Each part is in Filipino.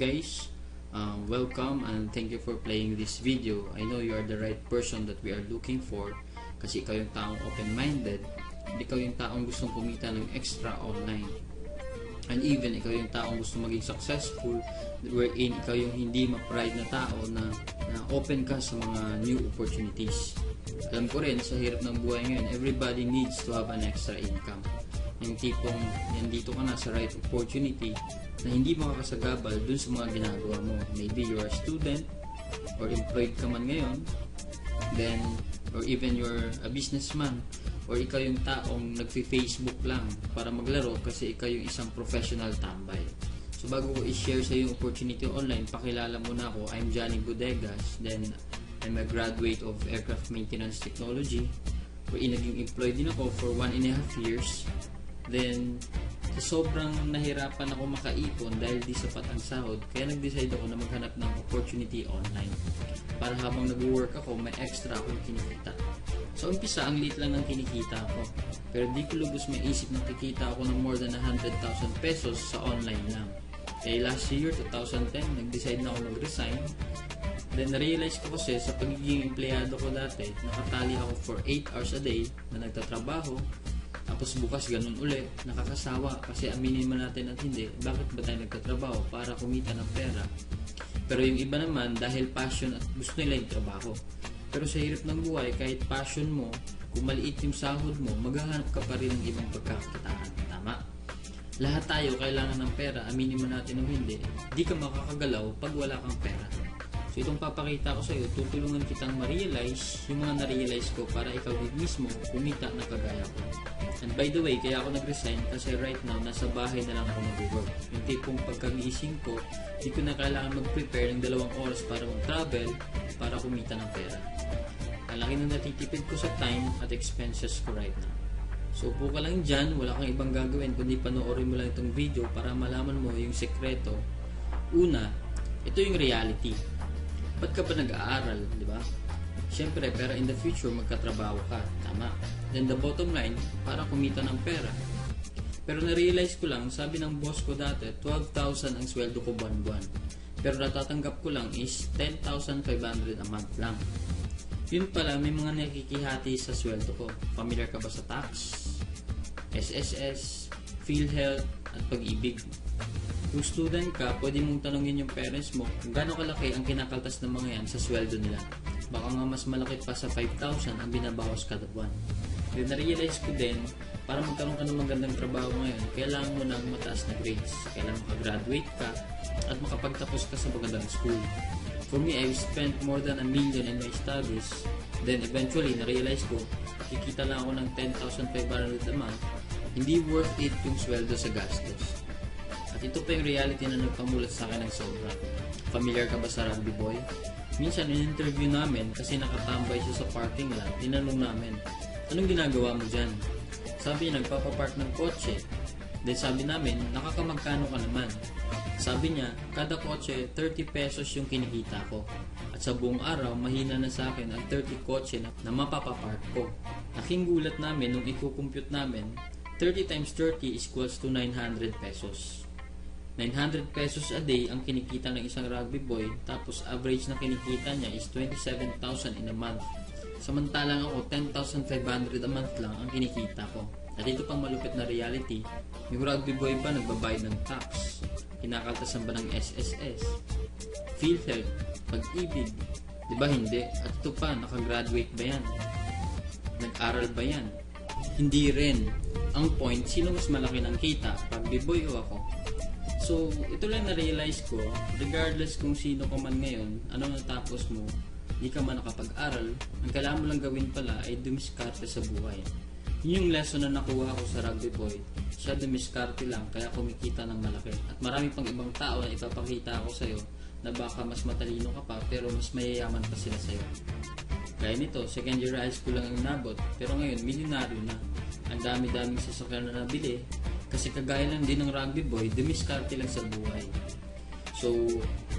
guys, welcome and thank you for playing this video. I know you are the right person that we are looking for kasi ikaw yung taong open-minded, ikaw yung taong gustong kumita ng extra online. And even ikaw yung taong gusto maging successful, wherein ikaw yung hindi ma-pride na tao na open ka sa mga new opportunities. Alam ko rin, sa hirap ng buhay ngayon, everybody needs to have an extra income. Yung tipong nandito ka na sa right opportunity na hindi makakasagabal dun sa mga ginagawa mo. Maybe you're a student or employed ka man ngayon, then or even you're a businessman, or ikaw yung taong nagfi-Facebook lang para maglaro kasi ikaw yung isang professional tambay. So bago ko i-share sa yung opportunity online, pakilala muna ako. I'm Johnny Bodegas, then I'm a graduate of Aircraft Maintenance Technology, wherein naging employed din ako for 1.5 years. Then sobrang nahirapan ako makaipon dahil di sapat ang sahod, kaya nag-decide ako na maghanap ng opportunity online para habang nag-work ako may extra akong kinikita. So umpisa, ang liit lang ng kinikita ko, pero di ko lubos may isip na kikita ako ng more than 100,000 pesos sa online lang. Kaya last year, 2010, nag-decide na ako mag-resign. Then na-realize ko kasi sa pagiging empleyado ko dati, nakatali ako for 8 hours a day na nagtatrabaho. Tapos bukas ganun ulit, nakakasawa kasi aminin mo natin at hindi, bakit ba tayo nagtatrabaho? Para kumita ng pera. Pero yung iba naman, dahil passion at gusto nila yung trabaho. Pero sa hirap ng buhay, kahit passion mo, kung maliit yung sahod mo, maghahanap ka pa rin ng ibang pagkakakitaan. Tama? Lahat tayo kailangan ng pera, aminin mo natin o hindi, di ka makakagalaw pag wala kang pera. So itong papakita ko sa iyo, tutulungan kitang ma-realize yung mga na-realize ko para ikaw mismo kumita na kagaya ko. And by the way, kaya ako nag-resign kasi right now, nasa bahay na lang ako nag-work. Yung tipong pagkagising ko, di ko na kailangan mag-prepare ng 2 oras para mag-travel para kumita ng pera. Ang laki na natitipid ko sa time at expenses ko right now. So upo ka lang dyan, wala kang ibang gagawin kundi panoorin mo lang itong video para malaman mo yung sekreto. Una, ito yung reality. Ba't ka ba nag-aaral, di ba? Siyempre, pero in the future, magkatrabaho ka. Tama. Then the bottom line, para kumita ng pera. Pero na-realize ko lang, sabi ng boss ko dati, 12,000 ang sweldo ko buwan-buwan. Pero natatanggap ko lang is 10,500 a month lang. Yun pala, may mga nakikihati sa sweldo ko. Familiar ka ba sa tax, SSS, PhilHealth, at Pag-ibig? Kung student ka, pwede mong tanongin yung parents mo kung gaano kalaki ang kinakaltas ng mga yan sa sweldo nila. Baka nga mas malaki pa sa 5,000 ang binabawas kada buwan. Then na-realize ko din, para magkaroon ka ng magandang trabaho ngayon, kailangan mo ng mataas na grades. Kailangan makagraduate ka at makapagtapos ka sa magandang school. For me, I spent more than $1 million in my studies. Then eventually, na-realize ko, kikita lang ako ng 10,500 a month. Hindi worth it yung sweldo sa gastos. At ito pa yung reality na nagpamulat sa akin ng sobra. Familiar ka ba sa rugby boy? Minsan, in-interview namin kasi nakatambay siya sa parking lot. Tinanong namin, anong ginagawa mo dyan? Sabi niya, nagpapapark ng kotse. Then sabi namin, nakakamagkano ka naman? Sabi niya, kada kotse, 30 pesos yung kinikita ko. At sa buong araw, mahina na sa akin ang 30 kotse na mapapapark ko. Laking gulat namin nung i-compute namin, 30 times 30 equals to 900 pesos. 900 pesos a day ang kinikita ng isang rugby boy, tapos average na kinikita niya is 27,000 in a month. Samantalang ako, 10,500 a month lang ang kinikita ko. At ito pang malupit na reality, yung rugby boy ba nagbabayad ng tax? Kinakaltasan ba ng SSS? PhilHealth? Pag-ibig? Diba hindi? At ito pa, nakagraduate ba yan? Nag-aral ba yan? Hindi rin. Ang point, sino mas malaki ng kita? Rugby boy o ako? So, ito lang na-realize ko, regardless kung sino ka man ngayon, ano natapos mo, di ka man nakapag-aral, ang kailangan mo lang gawin pala ay dumiskarte sa buhay. Yun yung lesson na nakuha ko sa rugby boy. Siya dumiskarte lang, kaya kumikita ng malaki. At marami pang ibang tao na ipapakita ako sa'yo na baka mas matalino ka pa, pero mas mayayaman pa sila sa'yo. Kaya nito, second year high school lang ang nabot, pero ngayon, milyonaryo na. Ang dami-daming sasakyan na nabili, kasi kagaya lang din ng rugby boy, dumiskarte lang sa buhay. So,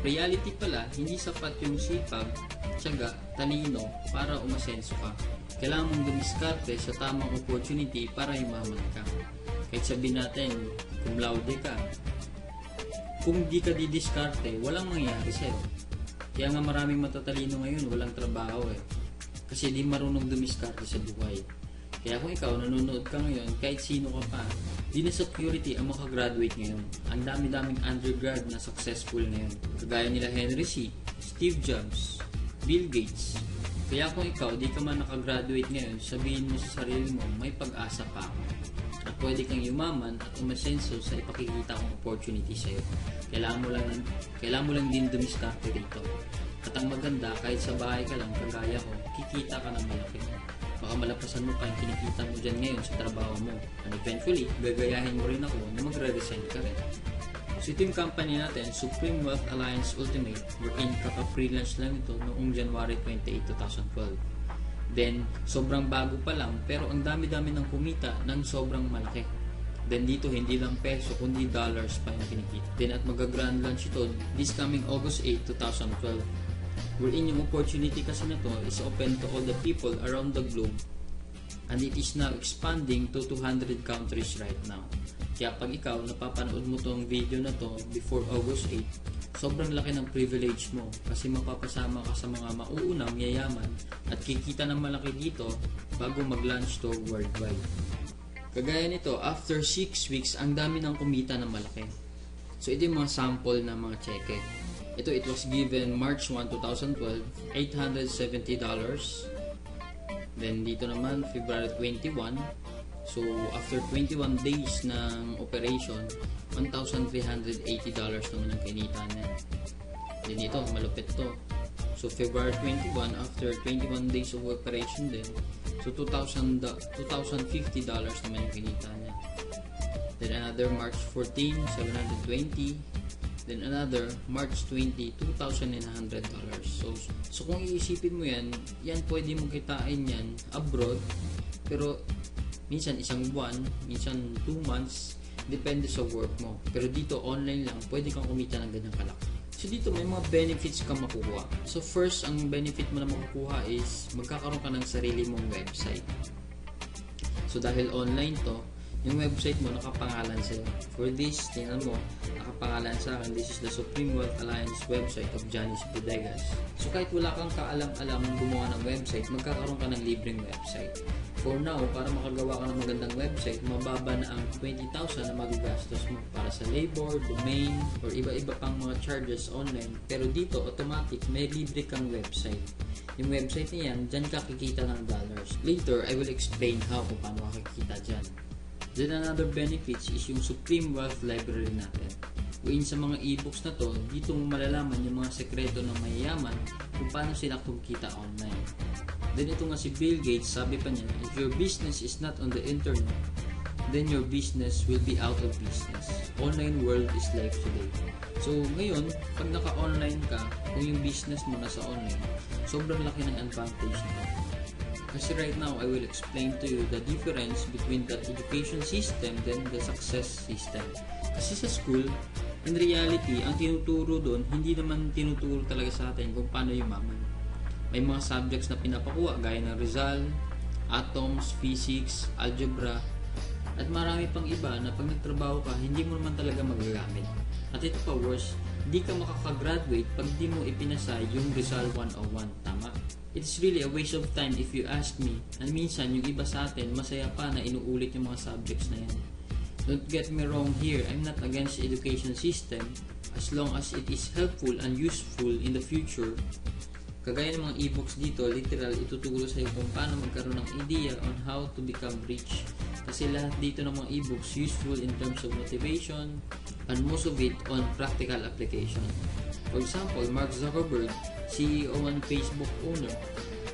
reality pala, hindi sapat yung sipag, tiyaga, talino para umasenso ka. Kailangan mong dumiskarte sa tamang opportunity para yumaman ka. Kahit sabihin natin, cum laude ka, kung di ka didiskarte, walang mangyayari sa'yo. Kaya nga maraming matatalino ngayon, walang trabaho kasi di marunong dumiskarte sa buhay. Kaya kung ikaw nanonood ka ngayon, kahit sino ka pa, di na security ang makagraduate ngayon. Ang dami-daming undergrad na successful ngayon. Kagaya nila Henry C., Steve Jobs, Bill Gates. Kaya kung ikaw di ka man nakagraduate ngayon, sabihin mo sa sarili mo, may pag-asa pa ako. At pwede kang yumaman at umasenso sa ipakikita kong opportunity sa'yo. Kailangan mo lang din dumiskarte rito. At ang maganda, kahit sa bahay ka lang, kagaya ko, kikita ka ng malaki. Baka malapasan mo pa yung kinikita mo dyan ngayon sa trabaho mo. And eventually, gagayahin mo rin ako na magre-resign ka rin. So ito yung company natin, Supreme Wealth Alliance Ultimate, wherein kaka-freelance lang ito noong January 28, 2012. Then, sobrang bago pa lang, pero ang dami-dami ng kumita ng sobrang malaki. Then dito, hindi lang peso, kundi dollars pa yung kinikita. Then at mag-grand launch ito, this coming August 8, 2012. Wherein yung opportunity kasi na to is open to all the people around the globe. And it is now expanding to 200 countries right now. Kaya pag ikaw, napapanood mo tong video na to before August 8, sobrang laki ng privilege mo kasi mapapasama ka sa mga mauunang yayaman at kikita ng malaki dito bago mag-launch to worldwide. Kagaya nito, after 6 weeks, ang dami ng kumita ng malaki. So ito yung mga sample ng mga cheque. Ito, it was given March 1, 2012, $870. Then dito naman, February 21. So after 21 days ng operation, $1,380 naman ang kinita niya. Then ito, malupit to. So February 21, after 21 days of operation din, so $2,050 naman yung kinita niya. Then another March 14, $720. Then another March 20, $2,900. So kung iisipin mo yan pwede mong kitain yan abroad, pero minsan isang buwan, minsan 2 months, depende sa work mo. Pero dito online lang, pwede kang kumita ng ganyang kalaki. So dito may mga benefits ka makukuha. So first, ang benefit mo na makukuha is magkakaroon ka ng sarili mong website. So dahil online to, yung website mo nakapangalan sa'yo. For this, tingnan mo, nakapangalan sa akin, this is the Supreme Wealth Alliance website of Janice Bodegas. So kahit wala kang kaalam-alam gumawa ng website, magkakaroon ka ng libreng website. For now, para makagawa ka ng magandang website, mababa na ang 20,000 na magagastos mo para sa labor, domain, or iba-iba pang mga charges online. Pero dito, automatic, may libre kang website. Yung website niyan, dyan ka kikita ng dollars. Later, I will explain how kung paano ka kikita dyan. Then another benefits is yung Supreme Wealth Library natin. Wherein sa mga e-books na to, dito mo malalaman yung mga sekreto ng mayayaman kung paano sila kumita online. Then ito nga si Bill Gates, sabi pa niya, if your business is not on the internet, then your business will be out of business. Online world is life today. So ngayon, pag naka-online ka, kung yung business mo nasa online, sobrang laki ng advantage nito. Kasi right now, I will explain to you the difference between the education system and the success system. Kasi sa school, in reality, ang tinuturo doon, hindi naman tinuturo talaga sa atin kung paano yumaman. May mga subjects na pinapakuha, gaya ng Rizal, atoms, physics, algebra, at marami pang iba na pag nagtrabaho ka, hindi mo naman talaga magagamit. At ito pa worse, hindi ka makakagraduate pag di mo ipinasa yung Rizal 101, tama? It's really a waste of time if you ask me. And minsan, yung iba sa atin, masaya pa na inuulit yung mga subjects na yan. Don't get me wrong here, I'm not against the education system as long as it is helpful and useful in the future. Kagaya ng mga e-books dito, literal, ituturo sa iyo kung paano magkaroon ng idea on how to become rich. Kasi lahat dito ng mga e-books useful in terms of motivation and most of it on practical application. For example, Mark Zuckerberg, CEO and Facebook owner,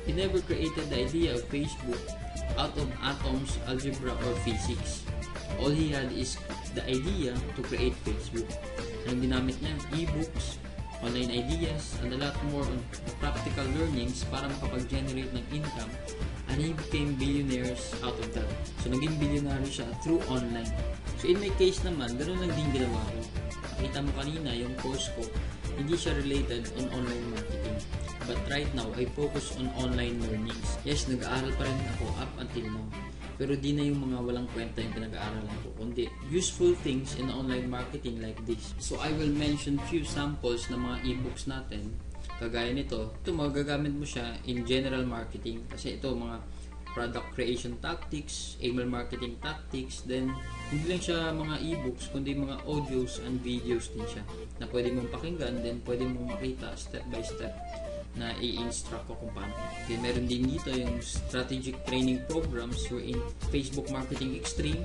he never created the idea of Facebook out of atoms, algebra, or physics. All he had is the idea to create Facebook. Ang ginamit niya, e-books, online ideas, and a lot more on practical learnings para makapag-generate ng income, and he became billionaires out of that. So, naging billionaire siya through online. So, in my case naman, ganoon lang din ginawa ko. Nakita mo kanina yung course ko, hindi siya related on online marketing. But right now, I focus on online learnings. Yes, nag-aaral pa rin ako up until now. Pero di na yung mga walang kwenta yung pinag-aaralan ko, kundi useful things in online marketing like this. So I will mention few samples ng mga ebooks natin. Kagaya nito, ito magagamit mo siya in general marketing kasi ito mga product creation tactics, email marketing tactics, then hindi lang siya mga ebooks kundi mga audios and videos din siya na pwede mong pakinggan, then pwede mong makita step by step na i-instruct ko kung paano. Then meron din dito yung strategic training programs wherein Facebook Marketing Extreme,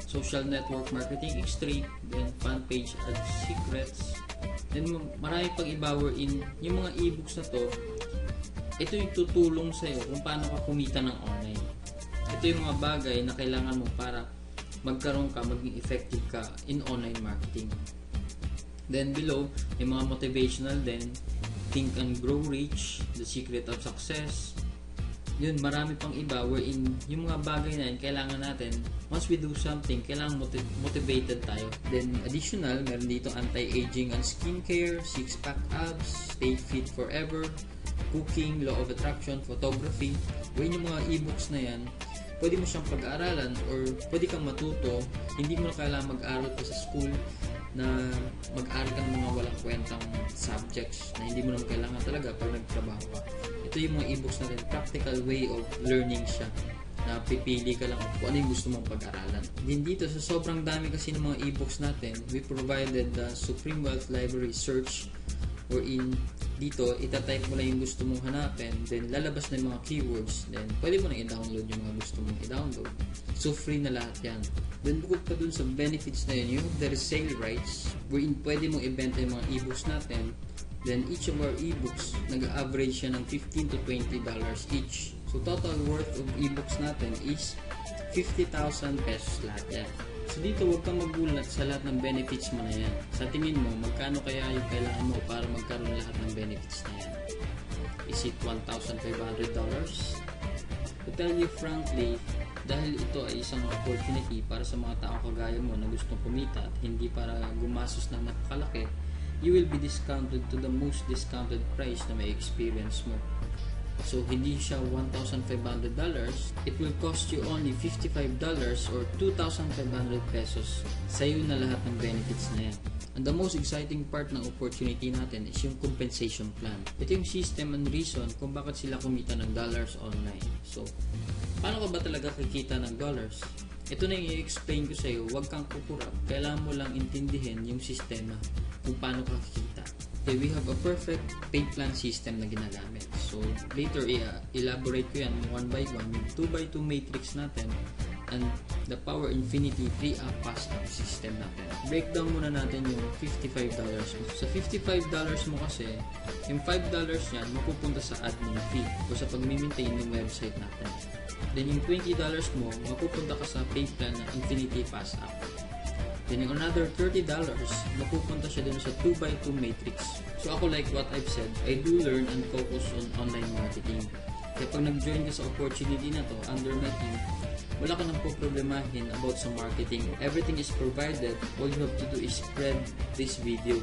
Social Network Marketing Extreme, then Fan Page Ad Secrets. Then marami pang iba wherein yung mga ebooks na to, ito yung tutulong sa'yo kung paano ka kumita ng online. Ito yung mga bagay na kailangan mo para magkaroon ka, maging effective ka in online marketing. Then below, yung mga motivational din, Think and Grow Rich, The Secret of Success. Yun, marami pang iba wherein yung mga bagay na yun, kailangan natin, once we do something, kailangan motivated tayo. Then additional, meron dito anti-aging and skincare, six-pack abs, stay fit forever, cooking, law of attraction, photography. Wherein yung mga ebooks na yan, pwede mo siyang pag-aaralan or pwede kang matuto. Hindi mo na kailangan mag-aral pa sa school na mag-aral ka ng mga walang kwentang subjects na hindi mo naman kailangan talaga pag nagtrabaho ka. Ito yung mga ebooks natin, practical way of learning siya na pipili ka lang kung ano yung gusto mong pag-aralan. Din dito, sa sobrang dami kasi ng mga ebooks natin, we provided the Supreme Wealth Library Search wherein dito, itatype mo lang yung gusto mong hanapin, then lalabas na yung mga keywords, then pwede mo na i-download yung mga gusto mong i-download. So, free na lahat yan. Then, bukod pa dun sa benefits na yun, yung there is sale rights, wherein pwede mong ibenta yung mga ebooks natin, then each of our ebooks, nag-average siya ng $15 to $20 each. So, total worth of ebooks natin is 50,000 pesos lahat yan. So dito, huwag kang magulat sa lahat ng benefits mo na yan. Sa tingin mo, magkano kaya yung kailangan mo para magkaroon lahat ng benefits na yan? Is it $1,500? To tell you frankly, dahil ito ay isang opportunity para sa mga tao kagaya mo na gustong kumita at hindi para gumastos ng napakalaki, you will be discounted to the most discounted price na may experience mo. So, hindi siya $1,500. It will cost you only $55 or 2,500 pesos. Sa'yo na lahat ng benefits na yan. And the most exciting part ng opportunity natin is yung compensation plan. Ito yung system and reason kung bakit sila kumita ng dollars online. So, paano ka ba talaga kikita ng dollars? Ito na yung i-explain ko sa'yo. Huwag kang kukurap. Kailangan mo lang intindihin yung sistema kung paano ka kikita. Okay, we have a perfect pay plan system na ginagamit. So, later, elaborate ko yan one by one, yung 2x2 matrix natin, and the Power Infinity 3-up pass-up system natin. Breakdown muna natin yung $55 mo. Sa $55 mo kasi, yung $5 yan, mapupunta sa admin fee o sa pag-maintain ng website natin. Then, yung $20 mo, mapupunta ka sa pay plan na Infinity Pass-up. Then yung another $30, mapupunta siya dun sa 2x2 matrix. So ako, like what I've said, I do learn and focus on online marketing. Kaya pag nag-join ka sa opportunity na to under my team, wala ka nang poproblemahin about sa marketing. Everything is provided. All you have to do is spread this video.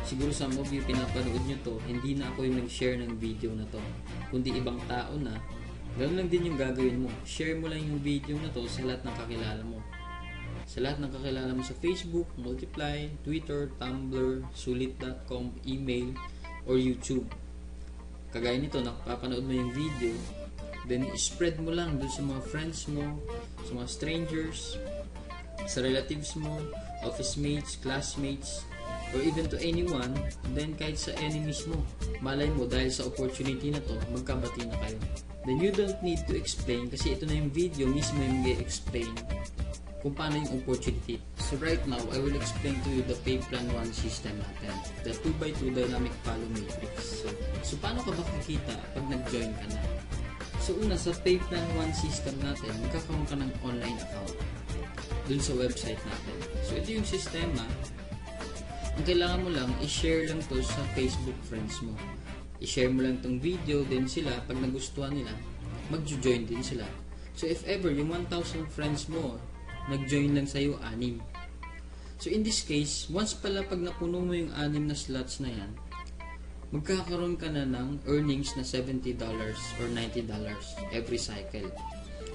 Siguro some of you pinapanood nyo to, hindi na ako yung nag-share ng video na to, kundi ibang tao na. Ganun lang din yung gagawin mo. Share mo lang yung video na to sa lahat ng kakilala mo. Sa lahat ng kakilala mo sa Facebook, Multiply, Twitter, Tumblr, Sulit.com, email, or YouTube. Kagaya nito, nakapapanood mo yung video, then spread mo lang dun sa mga friends mo, sa mga strangers, sa relatives mo, office mates, classmates, or even to anyone, then kahit sa enemies mo. Malay mo, dahil sa opportunity na to, magkabati na kayo. Then you don't need to explain kasi ito na yung video mismo yung mag-explain kung paano yung opportunity. So right now, I will explain to you the Pay Plan 1 system natin. The 2x2 Dynamic Follow Matrix. So paano ka ba kikita pag nag-join ka na? So una, sa Pay Plan 1 system natin, magkakaroon ka ng online account dun sa website natin. So ito yung sistema. Ang kailangan mo lang, i-share lang to sa Facebook friends mo. I-share mo lang tong video, then sila, pag nagustuhan nila, mag-join din sila. So if ever, yung 1,000 friends mo, nag-join lang sa'yo 6. So in this case, once pala pag napuno mo yung 6 na slots na yan, magkakaroon ka na ng earnings na $70 or $90 every cycle.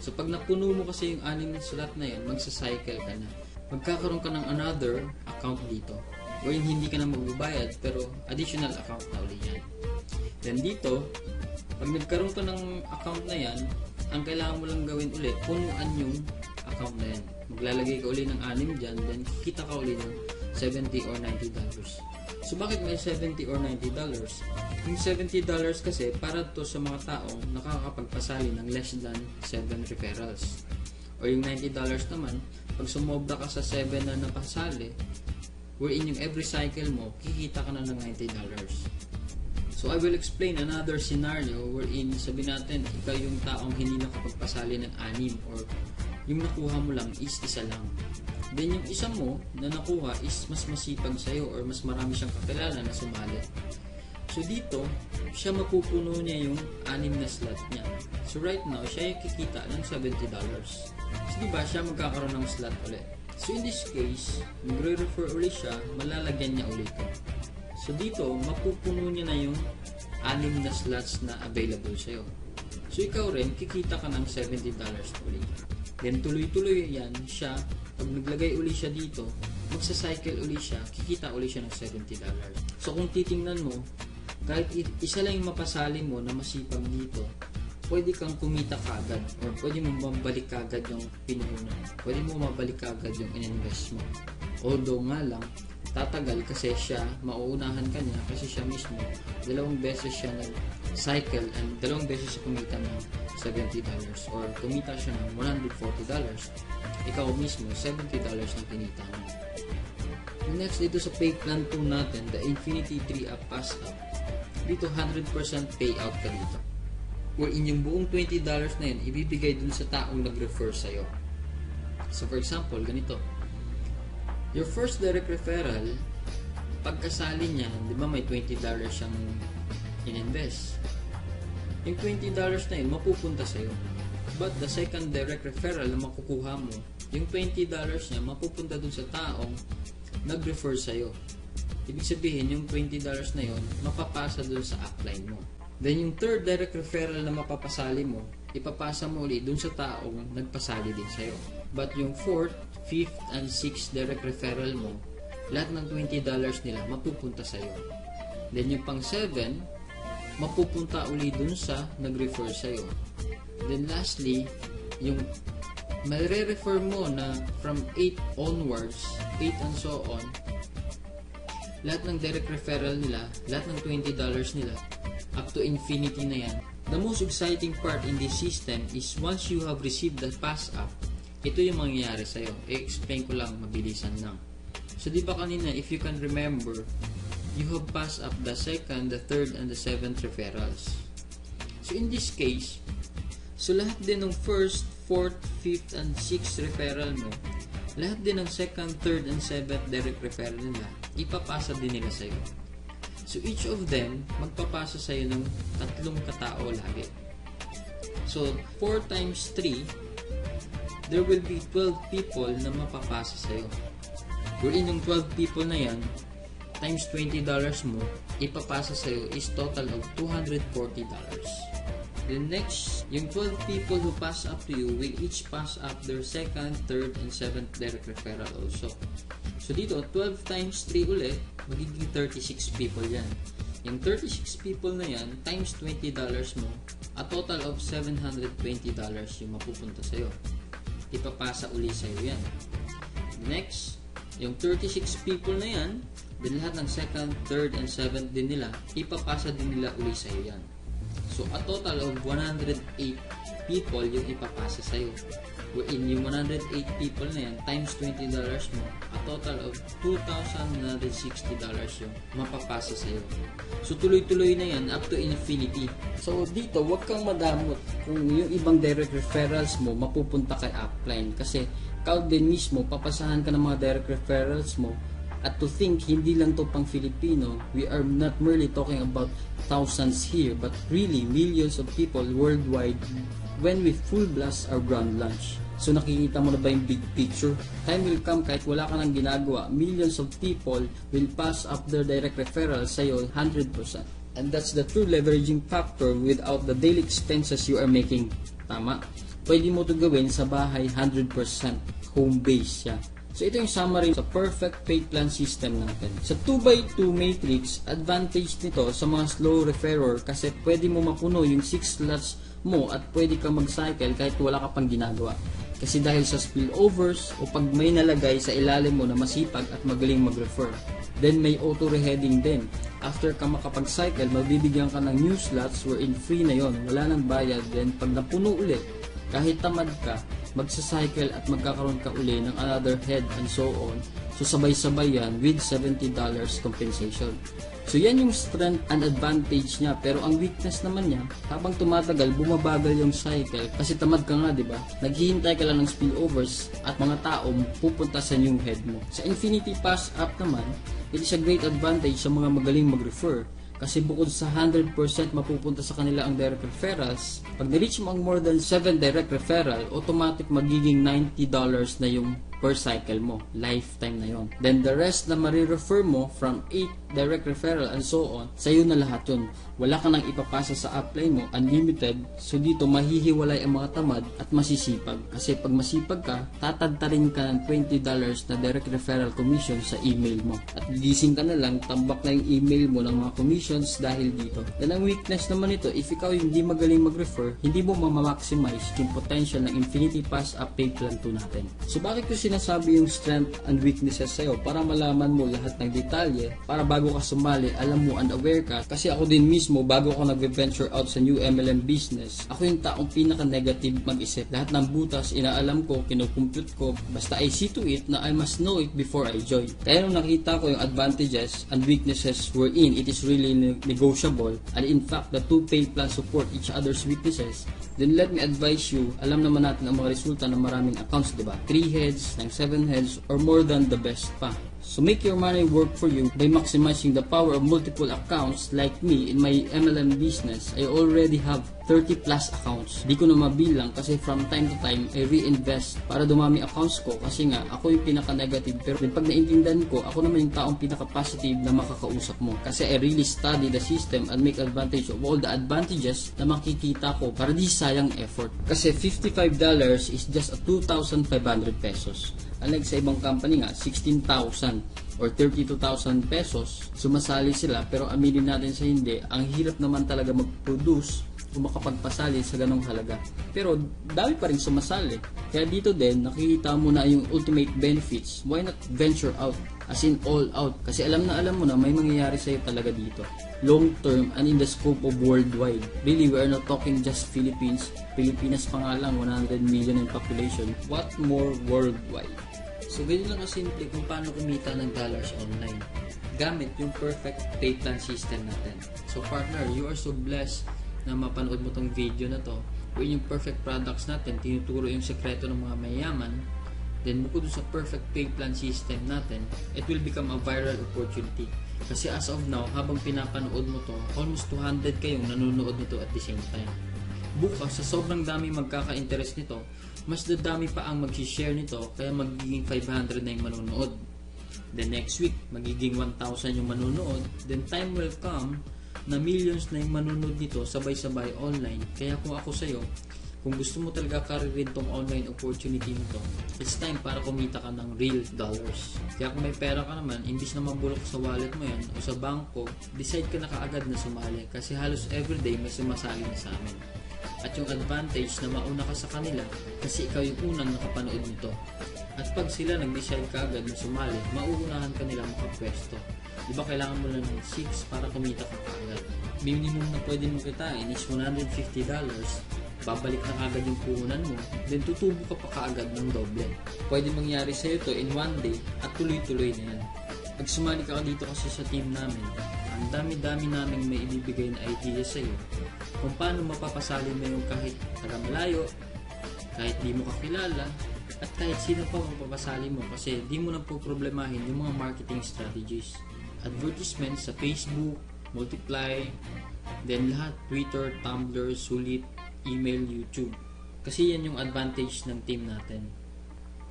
So pag napuno mo kasi yung 6 na slot na yan, magsa-cycle ka na. Magkakaroon ka ng another account dito. Wherein hindi ka na magbabayad pero additional account na uli yan. Then dito, pag nagkaroon ka ng account na yan, ang kailangan mo lang gawin uli, punuan yung account na yan. Maglalagay ka uli ng 6 dyan, then kita ka uli ng $70 or $90. So bakit may $70 or $90? Yung $70 kasi para to sa mga taong nakakapagpasali ng less than 7 referrals. O yung $90 naman, pag sumobra ka sa 7 na napasali, wherein yung every cycle mo, kikita ka na ng $90. So I will explain another scenario wherein sabihin natin, ikaw yung taong hindi nakapagpasali ng 6 or yung nakuha mo lang is isa lang. Then yung isa mo na nakuha is mas masipag sa'yo or mas marami siyang kakilala na sumali. So dito, siya mapupuno niya yung 6 na slot niya. So right now, siya yung kikita ng $70. So diba, siya magkakaroon ng slot ulit. So in this case, magre-refer ulit siya, malalagyan niya ulit ito. So dito, mapupuno niya na yung 6 na slots na available sa'yo. So ikaw rin, kikita ka ng $70 ulit. Then tuloy-tuloy yan siya. Pag naglagay uli siya dito, magsa-cycle uli siya, kikita uli siya ng $70. So kung titingnan mo, kahit isa lang yung mapasali mo na masipag dito, pwede kang kumita kagad or pwede mo mabalik kagad yung pinuhunan. Pwede mo mabalik kagad yung in-invest mo. Although nga lang, tatagal kasi siya, mauunahan ka niya kasi siya mismo, 2 beses siya nag-cycle and 2 beses siya kumita ng $70 or kumita siya ng $140. Ikaw mismo, $70 ang kinita mo. Next, dito sa pay plan 2 natin, the Infinity 3-Up Pass Up. Dito, 100% payout ka dito. Wherein yung buong $20 na yun, ibibigay dun sa taong nag-refer sa'yo. So, for example, ganito. Your first direct referral, pagkasali niya, di ba may $20 siyang in-invest. Yung $20 na yun, mapupunta sa'yo. But the second direct referral na makukuha mo, yung $20 niya, mapupunta dun sa taong nag-refer sa'yo. Ibig sabihin, yung $20 na yun, mapapasa dun sa upline mo. Then yung third direct referral na mapapasali mo, ipapasa mo ulit dun sa taong nagpasali din sa'yo. But yung 4th, 5th, and 6th direct referral mo, lahat ng $20 nila mapupunta sa'yo. Then yung pang 7, mapupunta ulit dun sa nag-refer sa'yo. Then lastly, yung mare-refer mo na from 8 onwards, 8 and so on, lahat ng direct referral nila, lahat ng $20 nila, up to infinity na yan. The most exciting part in this system is once you have received the pass up, ito yung mangyayari sa'yo. I-explain ko lang, mabilisan lang. So, di ba kanina, if you can remember, you have passed up the 2nd, the 3rd, and the 7th referrals. So, in this case, so lahat din ng 1st, 4th, 5th, and 6th referral mo, lahat din ng 2nd, 3rd, and 7th direct referral nila, ipapasa din nila sa'yo. So, each of them, magpapasa sa'yo ng 3 katao lagi. So, 4 times 3, there will be 12 people na mapapasa sa'yo. Wherein yung 12 people na yan, times $20 mo, ipapasa sa'yo is total of $240. The next, yung 12 people who pass up to you will each pass up their 2nd, 3rd, and 7th direct referral also. So dito, 12 times 3 ulit, magiging 36 people yan. Yung 36 people na yan, times $20 mo, a total of $720 yung mapupunta sa'yo. Ipapasa uli sa'yo yan. Next, yung 36 people na yan, din lahat ng 2nd, 3rd, and 7th din nila, ipapasa din nila uli sa'yo yan. So, a total of 108 people yung ipapasa sa'yo. Wherein yung 108 people na yan, times $20 mo, a total of $2,960 yung mapapasa sa'yo. So, tuloy-tuloy na yan up to infinity. So, dito, huwag kang madamot kung yung ibang direct referrals mo mapupunta kay upline. Kasi, ikaw din mismo, papasahan ka ng mga direct referrals mo. At to think, hindi lang to pang Filipino, we are not merely talking about thousands here, but really millions of people worldwide when we full blast our grand launch. So nakikita mo na ba yung big picture? Time will come kahit wala ka nang ginagawa, millions of people will pass up their direct referral sa'yo 100%. And that's the true leveraging factor without the daily expenses you are making. Tama? pwede mo ito gawin sa bahay 100% home base siya. So ito yung summary sa perfect pay plan system natin. Sa 2x2 matrix, advantage nito sa mga slow referrer kasi pwede mo mapuno yung 6 slots mo at pwede ka mag-cycle kahit wala ka pang ginagawa. Kasi dahil sa spillovers o pag may nalagay sa ilalim mo na masipag at magaling mag-refer. Then may auto-reheading din. After ka makapag-cycle, mabibigyan ka ng new slots wherein free na yon, wala nang bayad. Then pag napuno ulit, kahit tamad ka, magsa-cycle at magkakaroon ka uli ng another head and so on. So sabay-sabay yan with $70 compensation. So yan yung strength and advantage niya, pero ang weakness naman niya, habang tumatagal bumabagal yung cycle kasi tamad ka nga, di ba? Naghihintay ka lang ng spillovers at mga taong pupunta sa new head mo. Sa Infinity Pass app naman, it is a great advantage sa mga magaling mag-refer. Kasi bukod sa 100% mapupunta sa kanila ang direct referrals, pag na-reach mo ang more than 7 direct referral, automatic magiging $90 na yung per cycle mo. Lifetime na yon. Then the rest na marirefer mo from 8 direct referral and so on, sa'yo na lahat yun. Wala ka nang ipapasa sa upline mo, unlimited. So dito mahihiwalay ang mga tamad at masisipag. Kasi pag masipag ka, tatagtarin ka ng $20 na direct referral commission sa email mo. At gising ka na lang, tambak na yung email mo ng mga commissions dahil dito. Then ang weakness naman ito, if ikaw yung hindi magaling mag-refer, hindi mo ma-maximize yung potential ng Infinity Pass App Pay Plan 2 natin. So bakit ko sinasabi yung strength and weaknesses sa'yo? Para malaman mo lahat ng detalye, para bago ka sumali, alam mo and aware ka. Kasi ako din mismo, bago ako nag-venture out sa new MLM business, ako yung taong pinaka-negative mag-isip. Lahat ng butas, inaalam ko, kinukompute ko, basta I see to it na I must know it before I join. Kaya nung nakita ko yung advantages and weaknesses we're in, it is really negotiable, and in fact, the two pay plans support each other's weaknesses, then let me advise you, alam naman natin ang mga resulta ng maraming accounts, diba? 3 heads, 7 heads, or more than the best pa. So make your money work for you by maximizing the power of multiple accounts. Like me, in my MLM business, I already have 30 plus accounts. Di ko na mabilang kasi from time to time, I reinvest para dumami accounts ko kasi nga, ako yung pinaka-negative. Pero pag naintindihan ko, ako naman yung taong pinaka-positive na makakausap mo. Kasi I really study the system and make advantage of all the advantages na makikita ko para di sayang effort. Kasi $55 is just a 2,500 pesos. Unlike sa ibang company nga, 16,000 or 32,000 pesos, sumasali sila. Pero aminin natin sa hindi, ang hirap naman talaga mag-produce o makapagpasali sa ganong halaga. Pero dami pa rin sumasali. Kaya dito din, nakikita mo na yung ultimate benefits. Why not venture out? As in all out. Kasi alam mo na may mangyayari sa'yo talaga dito. Long term and in the scope of worldwide. Really, we are not talking just Philippines. Pilipinas pa nga lang, 100 million in population. What more worldwide? So, ganyan lang kasimple kung paano kumita ng dollars online. Gamit yung perfect pay plan system natin. So, partner, you are so blessed na mapanood mo tong video na to. Kung yung perfect products natin, tinuturo yung sekreto ng mga mayayaman, then bukod sa perfect pay plan system natin, it will become a viral opportunity. Kasi as of now, habang pinapanood mo to, almost 200 kayong nanonood nito at the same time. Bukas, sa sobrang dami magkaka-interest nito, mas dadami pa ang mag-share nito, kaya magiging 500 na yung manonood. Then next week, magiging 1,000 yung manonood. Then time will come na millions na yung manonood nito sabay-sabay online. Kaya kung ako sa'yo, kung gusto mo talaga karirin tong online opportunity nito, it's time para kumita ka ng real dollars. Kaya kung may pera ka naman, imbis na mabulok sa wallet mo yan o sa bangko, decide ka na kaagad na sumali kasi halos everyday may sumasali na sa amin. At yung advantage na mauna ka sa kanila kasi ikaw yung unang nakapanood nito. At pag sila nag-decide kaagad na sumali, mauunahan ka nila makapwesto. Diba kailangan mo lang ng 6 para kumita ka kaagad. Minimum na pwede mong kitain is $150. Babalik na kaagad yung puhunan mo, then tutubo ka pa kaagad ng doble. Pwede mangyari sa'yo to in one day at tuloy-tuloy na yan. Pag sumali ka dito kasi sa team namin, ang dami-dami namin may ibibigay na idea sa'yo kung paano mapapasali mo yung kahit taga-malayo, kahit di mo kakilala, at kahit sino pa mapapasali mo kasi di mo na po problemahin yung mga marketing strategies. Advertisements sa Facebook, Multiply, then lahat, Twitter, Tumblr, Sulit, email, YouTube. Kasi yan yung advantage ng team natin.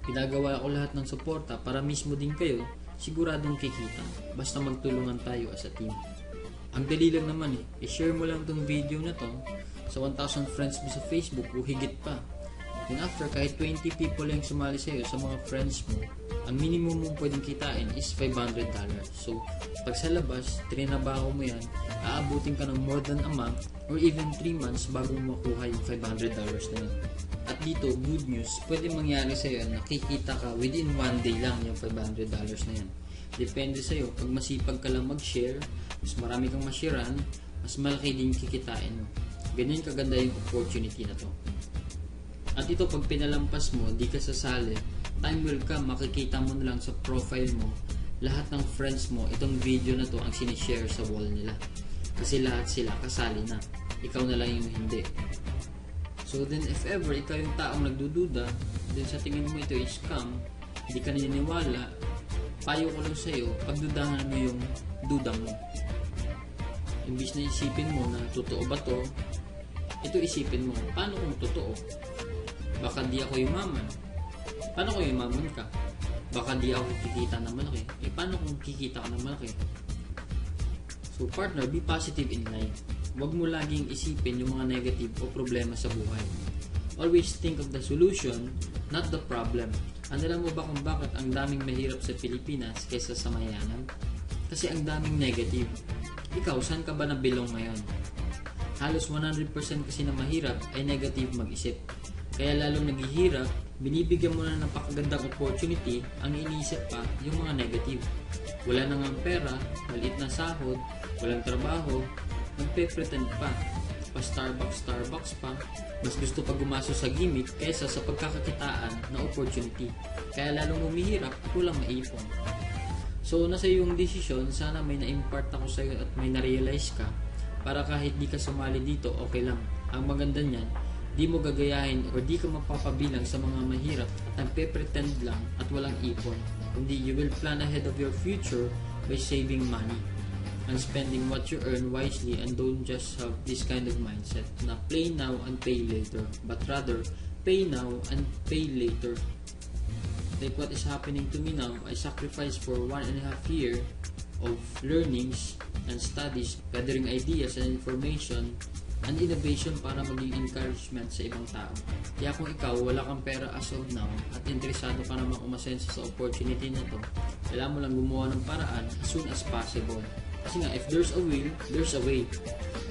Pinagawa ko lahat ng suporta para mismo din kayo siguradong kikita. Basta magtulungan tayo as a team. Ang dali lang naman i-share mo lang tong video na to sa 1,000 friends mo sa Facebook o higit pa. Then after, kahit 20 people lang sumali sa'yo sa mga friends mo, ang minimum mong pwedeng kitain is $500. So, pag sa labas, trinabaho mo yan, aabutin ka ng more than a month or even 3 months bago mo makuha yung $500 na yun. At dito, good news, pwede mangyari sa'yo na kikita ka within 1 day lang yung $500 na yan. Depende sa'yo, pag masipag ka lang mag-share, mas marami kang masharean, mas malaki din kikitain mo. Ganyan kaganda yung opportunity na to. At ito, pag pinalampas mo, di ka sasali, time will come, makikita mo na lang sa profile mo, lahat ng friends mo, itong video na to ang sinishare sa wall nila. Kasi lahat sila kasali na. Ikaw na lang yung hindi. So then, if ever, ikaw yung taong nagdududa, then sa tingin mo ito is scam, hindi ka naniniwala, payo ko lang sa'yo, pagdudahan mo yung duda mo. Imbis na isipin mo na totoo ba to, ito isipin mo, paano kung totoo? Baka di ako yumaman. Paano kung yumaman ka? Baka di ako kikita ng malaki. Paano kung kikita ka ng malaki? So partner, be positive in life. Huwag mo laging isipin yung mga negative o problema sa buhay. Always think of the solution, not the problem. Alam mo ba kung bakit ang daming mahirap sa Pilipinas kaysa sa mayayaman? Kasi ang daming negative. Ikaw, saan ka ba nabilong ngayon? Halos 100% kasi na mahirap ay negative mag-isip. Kaya lalong naghihirap, binibigyan mo na ng napakagandang opportunity, ang iniisip pa yung mga negative. Wala na nga pera, maliit na sahod, walang trabaho, nagpe-pretend pa. Pa-Starbucks pa, mas gusto pa gumaso sa gimmick kaysa sa pagkakakitaan na opportunity. Kaya lalong humihirap at walang maipon. So, nasa yung desisyon, sana may na-impart ako sa'yo at may na-realize ka para kahit di ka sumali dito, okay lang. Ang maganda niyan, di mo gagayahin o di ka mapapabilang sa mga mahirap at nagpe-pretend lang at walang ipon. Kundi you will plan ahead of your future by saving money and spending what you earn wisely, and don't just have this kind of mindset na play now and pay later, but rather pay now and pay later. Like what is happening to me now, I sacrificed for 1.5 years of learnings and studies, gathering ideas and information and innovation para maging encouragement sa ibang tao. Kaya kung ikaw wala kang pera as of now at interesado ka naman umasenso sa opportunity na to, kailangan mo lang gumawa ng paraan as soon as possible. Kasi nga, if there's a will, there's a way.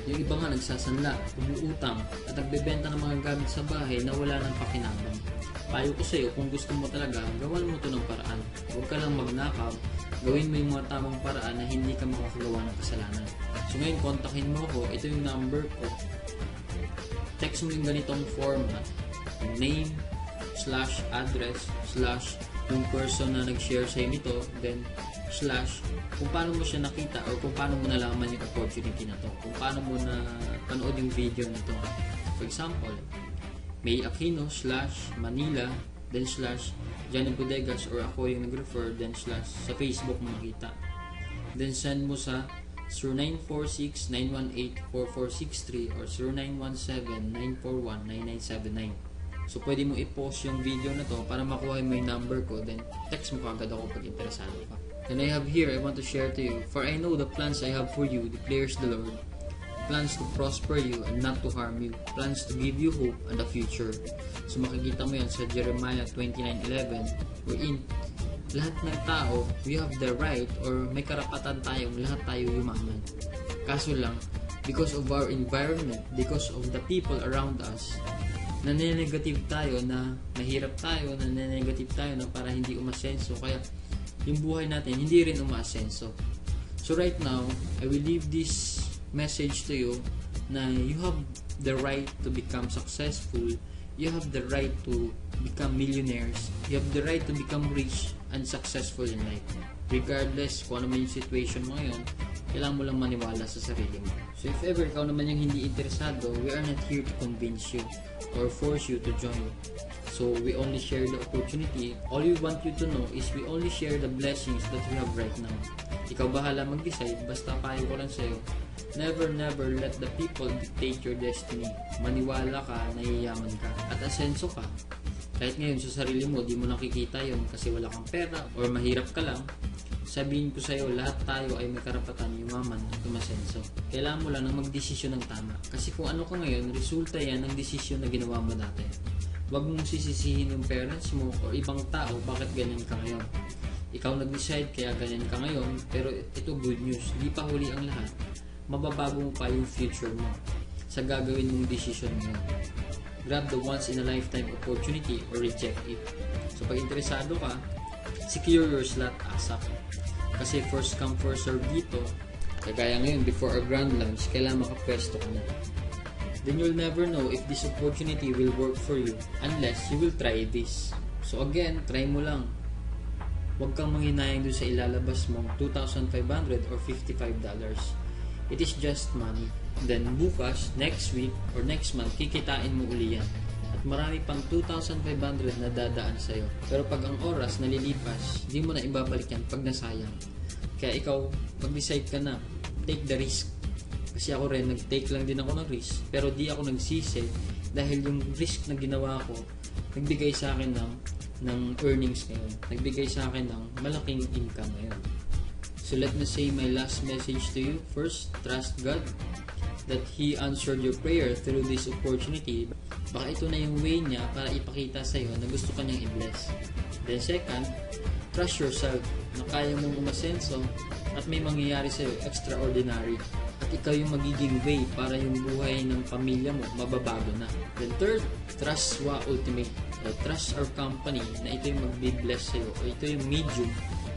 Yung iba nga nagsasanla, umuutang at nagbebenta ng mga gamit sa bahay na wala ng pakinabang. Payo ko sa'yo, kung gusto mo talaga, gawan mo to ng paraan. Huwag ka lang magnakaw, gawin mo yung mga tamang paraan na hindi ka makakagawa ng kasalanan. So ngayon, kontakin mo ako. Ito yung number ko. Text mo yung ganitong format. Name, /address, yung person na nag-share sa'yo nito, then kung paano mo siya nakita or kung paano mo nalaman yung opportunity na to. Kung paano mo na panood yung video na to. For example, May Aquino /Manila, then /Johnny Bodegas, or ako yung nag-refer, then / sa Facebook mo makita. Then send mo sa 0946-918-4463 or 0917-941-9979. So pwede mo i-post yung video na to para makuha mo yung number ko, then text mo kagad ako pag interesado ka. Then I have here, I want to share to you, for I know the plans I have for you, declares the Lord. Plans to prosper you and not to harm you. Plans to give you hope and a future. So makikita mo yan sa Jeremiah 29:11, wherein lahat ng tao, we have the right or may karapatan tayong lahat tayo yumaman. Kaso lang, because of our environment, because of the people around us, nanene-negative tayo na mahirap tayo, nanene-negative tayo na para hindi umasenso. Kaya yung buhay natin hindi rin umaasenso. So right now, I will leave this message to you na you have the right to become successful, you have the right to become millionaires, you have the right to become rich and successful in life. Regardless kung ano man yung situation mo ngayon, kailangan mo lang maniwala sa sarili mo. So if ever ikaw naman yung hindi interesado, we are not here to convince you or force you to join. So we only share the opportunity. All we want you to know is we only share the blessings that we have right now. Ikaw bahala mag-decide, basta payo ko lang sa'yo, never let the people dictate your destiny. Maniwala ka, nahiyaman ka, at asenso ka. Kahit ngayon sa sarili mo, di mo nakikita yun kasi wala kang pera or mahirap ka lang, sabihin ko sa'yo, lahat tayo ay may karapatan yumaman at umasenso. Kailangan mo lang na magdesisyon ng tama. Kasi kung ano ka ngayon, resulta yan ng desisyon na ginawa mo dati. Huwag mong sisisihin yung parents mo o ibang tao bakit ganyan ka ngayon. Ikaw nag-decide kaya ganyan ka ngayon, pero ito good news, di pa huli ang lahat. Mababago mo pa yung future mo sa gagawin mong decision mo. Grab the once in a lifetime opportunity or reject it. So pag interesado ka, secure your slot ASAP. Kasi first come first serve dito. Kagaya ngayon, before our grand launch, kailangan makapwesto ka na. Then you'll never know if this opportunity will work for you unless you will try this. So again, try mo lang. Huwag kang manghinayang doon sa ilalabas mong $2,500 or $55. It is just money. Then bukas, next week, or next month, kikitain mo uli yan. At marami pang 2,500 na dadaan sa'yo. Pero pag ang oras nalilipas, di mo na ibabalik yan pag nasayang. Kaya ikaw, mag-decide ka na. Take the risk. Kasi ako rin, nag-take lang din ako ng risk. Pero di ako nagsisi dahil yung risk na ginawa ko, nagbigay sa akin ng earnings ngayon. Nagbigay sa akin ng malaking income ngayon. So let me say my last message to you. First, trust God that He answered your prayer through this opportunity. Baka ito na yung way niya para ipakita sa'yo na gusto ka niyang i-bless. Then second, trust yourself na kaya mong umasenso at may mangyayari sa'yo extraordinary. At ikaw yung magiging way para yung buhay ng pamilya mo mababago na. Then third, trust WA Ultimate. O trust our company na ito yung magbibless sa'yo o ito yung medium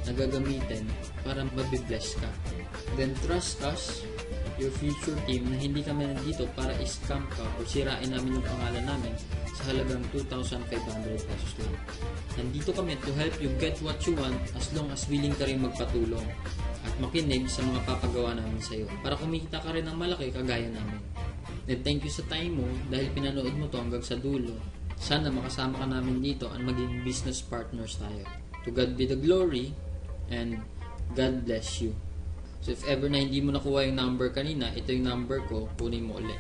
na gagamitin para mabibless ka. Then trust us, your future team, na hindi kami nandito para scam ka o sirain namin yung pangalan namin sa halagang 2,500 pesos lang. Nandito kami to help you get what you want as long as willing ka rin magpatulong at makinig sa mga papagawa namin sa iyo para kumita ka rin ng malaki kagaya namin. And thank you sa time mo dahil pinanood mo to hanggang sa dulo. Sana makasama ka namin dito at maging business partners tayo. To God be the glory and God bless you. So if ever na hindi mo nakuha yung number kanina, ito yung number ko, kunin mo ulit.